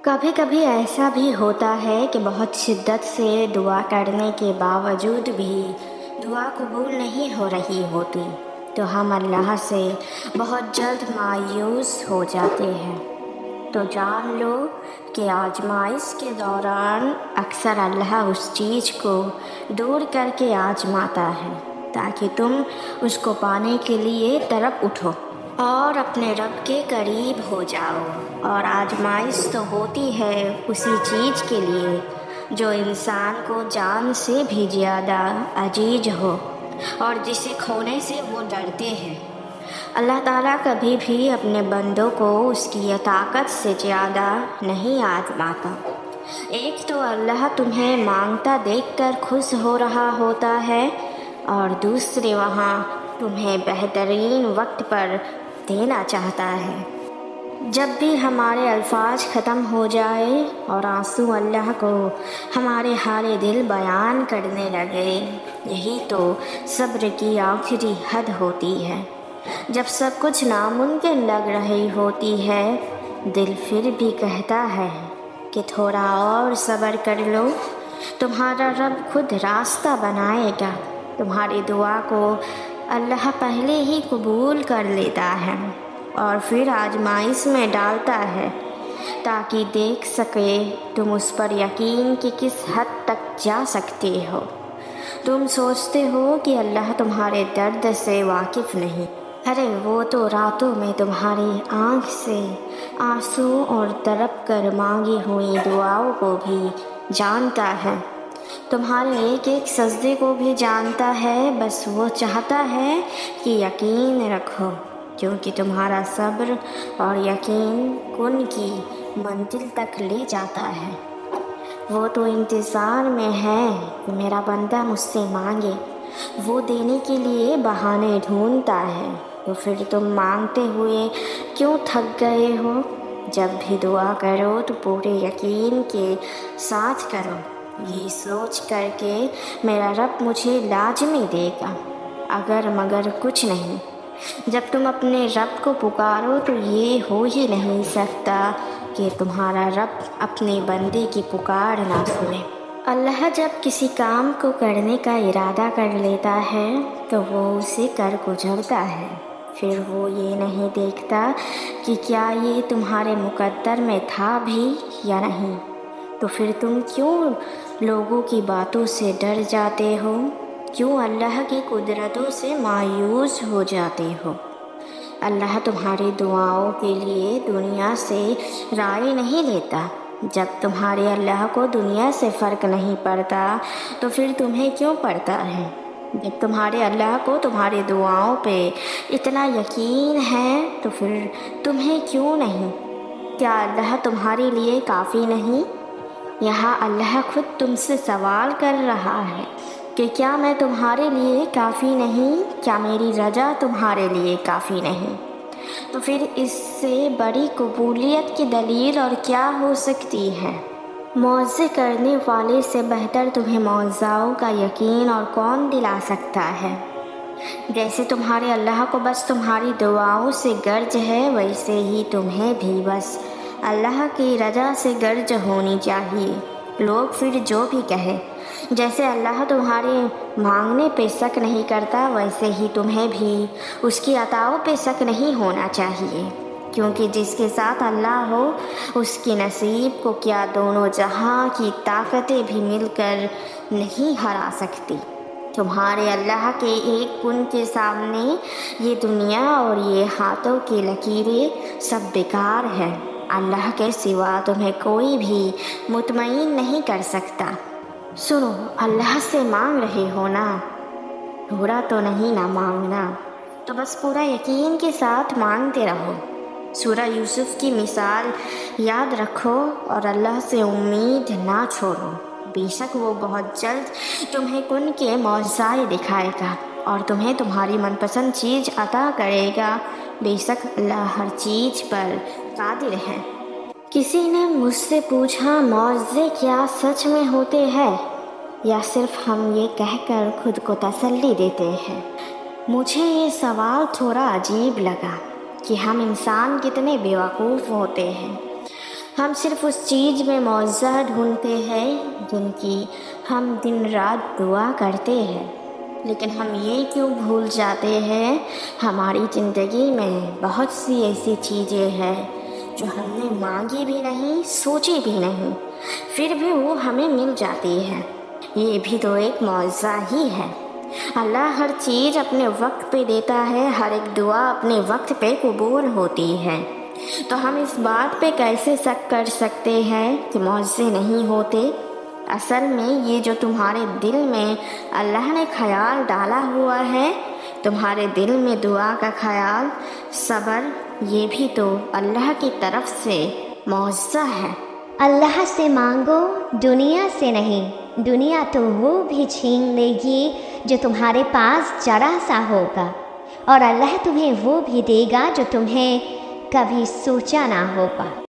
کبھی کبھی ایسا بھی ہوتا ہے کہ بہت شدت سے دعا کرنے کے باوجود بھی دعا قبول نہیں ہو رہی ہوتی، تو ہم اللہ سے بہت جلد مایوس ہو جاتے ہیں۔ تو جان لو کہ آزمائش کے دوران اکثر اللہ اس چیز کو دور کر کے آزماتا ہے تاکہ تم اس کو پانے کے لیے تڑپ اٹھو اور اپنے رب کے قریب ہو جاؤ۔ اور آزمائش تو ہوتی ہے اسی چیز کے لیے جو انسان کو جان سے بھی زیادہ عزیز ہو اور جسے کھونے سے وہ ڈرتے ہیں۔ اللہ تعالیٰ کبھی بھی اپنے بندوں کو اس کی طاقت سے زیادہ نہیں آزماتا۔ ایک تو اللہ تمہیں مانگتا دیکھ کر خوش ہو رہا ہوتا ہے، اور دوسرے وہاں تمہیں بہترین وقت پر دینا چاہتا ہے۔ جب بھی ہمارے الفاظ ختم ہو جائے اور آنسو اللہ کو ہمارے حال دل بیان کرنے لگے، یہی تو صبر کی آخری حد ہوتی ہے۔ جب سب کچھ ناممکن لگ رہی ہوتی ہے، دل پھر بھی کہتا ہے کہ تھوڑا اور صبر کر لو، تمہارا رب خود راستہ بنائے گا۔ تمہاری دعا کو اللہ پہلے ہی قبول کر لیتا ہے اور پھر آزمائش میں ڈالتا ہے تاکہ دیکھ سکے تم اس پر یقین کی کس حد تک جا سکتے ہو۔ تم سوچتے ہو کہ اللہ تمہارے درد سے واقف نہیں، ارے وہ تو راتوں میں تمہاری آنکھ سے آنسو اور تڑپ کر مانگی ہوئی دعاؤں کو بھی جانتا ہے، تمہارے ایک ایک سجدے کو بھی جانتا ہے۔ بس وہ چاہتا ہے کہ یقین رکھو، کیونکہ تمہارا صبر اور یقین کن کی منزل تک لے جاتا ہے۔ وہ تو انتظار میں ہے کہ میرا بندہ مجھ سے مانگے، وہ دینے کے لیے بہانے ڈھونڈتا ہے۔ تو پھر تم مانگتے ہوئے کیوں تھک گئے ہو؟ جب بھی دعا کرو تو پورے یقین کے ساتھ کرو، یہ سوچ کر کہ میرا رب مجھے لازمی دے گا، اگر مگر کچھ نہیں۔ جب تم اپنے رب کو پکارو تو یہ ہو ہی نہیں سکتا کہ تمہارا رب اپنے بندے کی پکار نہ سنے۔ اللہ جب کسی کام کو کرنے کا ارادہ کر لیتا ہے تو وہ اسے کر گزرتا ہے، پھر وہ یہ نہیں دیکھتا کہ کیا یہ تمہارے مقدر میں تھا بھی یا نہیں۔ تو پھر تم کیوں لوگوں کی باتوں سے ڈر جاتے ہو؟ کیوں اللہ کی قدرتوں سے مایوس ہو جاتے ہو؟ اللہ تمہاری دعاؤں کے لیے دنیا سے رائے نہیں لیتا۔ جب تمہارے اللہ کو دنیا سے فرق نہیں پڑتا تو پھر تمہیں کیوں پڑتا ہے؟ جب تمہارے اللہ کو تمہاری دعاؤں پہ اتنا یقین ہے تو پھر تمہیں کیوں نہیں؟ کیا اللہ تمہارے لیے کافی نہیں؟ یہاں اللہ خود تم سے سوال کر رہا ہے کہ کیا میں تمہارے لیے کافی نہیں؟ کیا میری رضا تمہارے لیے کافی نہیں؟ تو پھر اس سے بڑی قبولیت کی دلیل اور کیا ہو سکتی ہے؟ معجزے کرنے والے سے بہتر تمہیں معجزوں کا یقین اور کون دلا سکتا ہے؟ جیسے تمہارے اللہ کو بس تمہاری دعاؤں سے گرج ہے، ویسے ہی تمہیں بھی بس اللہ کی رضا سے گرج ہونی چاہیے۔ لوگ پھر جو بھی کہیں، جیسے اللہ تمہارے مانگنے پہ شک نہیں کرتا، ویسے ہی تمہیں بھی اس کی عطاؤں پہ شک نہیں ہونا چاہیے، کیونکہ جس کے ساتھ اللہ ہو اس کی نصیب کو کیا دونوں جہاں کی طاقتیں بھی مل کر نہیں ہرا سکتی۔ تمہارے اللہ کے ایک کن کے سامنے یہ دنیا اور یہ ہاتھوں کی لکیریں سب بیکار ہے۔ اللہ کے سوا تمہیں کوئی بھی مطمئن نہیں کر سکتا۔ سنو، اللہ سے مانگ رہے ہو نا، تھوڑا تو نہیں نا مانگنا، تو بس پورا یقین کے ساتھ مانگتے رہو۔ سورہ یوسف کی مثال یاد رکھو اور اللہ سے امید نہ چھوڑو، بے شک وہ بہت جلد تمہیں کن کے معجزے دکھائے گا اور تمہیں تمہاری من پسند چیز عطا کرے گا۔ بے شک اللہ ہر چیز پر قادر ہے۔ کسی نے مجھ سے پوچھا، معجزے کیا سچ میں ہوتے ہیں یا صرف ہم یہ کہہ کر خود کو تسلی دیتے ہیں؟ مجھے یہ سوال تھوڑا عجیب لگا کہ ہم انسان کتنے بیوقوف ہوتے ہیں۔ ہم صرف اس چیز میں معجزہ ڈھونڈتے ہیں جن کی ہم دن رات دعا کرتے ہیں، لیکن ہم یہ کیوں بھول جاتے ہیں ہماری زندگی میں بہت سی ایسی چیزیں ہیں جو ہم نے مانگی بھی نہیں، سوچی بھی نہیں، پھر بھی وہ ہمیں مل جاتی ہے۔ یہ بھی تو ایک معجزہ ہی ہے۔ اللہ ہر چیز اپنے وقت پہ دیتا ہے، ہر ایک دعا اپنے وقت پہ قبول ہوتی ہے، تو ہم اس بات پہ کیسے شک کر سکتے ہیں کہ معجزے نہیں ہوتے؟ اصل میں یہ جو تمہارے دل میں اللہ نے خیال ڈالا ہوا ہے، تمہارے دل میں دعا کا خیال، صبر، یہ بھی تو اللہ کی طرف سے معجزہ ہے۔ اللہ سے مانگو، دنیا سے نہیں۔ دنیا تو وہ بھی چھین لے گی جو تمہارے پاس ذرا سا ہوگا، اور اللہ تمہیں وہ بھی دے گا جو تمہیں کبھی سوچا نہ ہوگا۔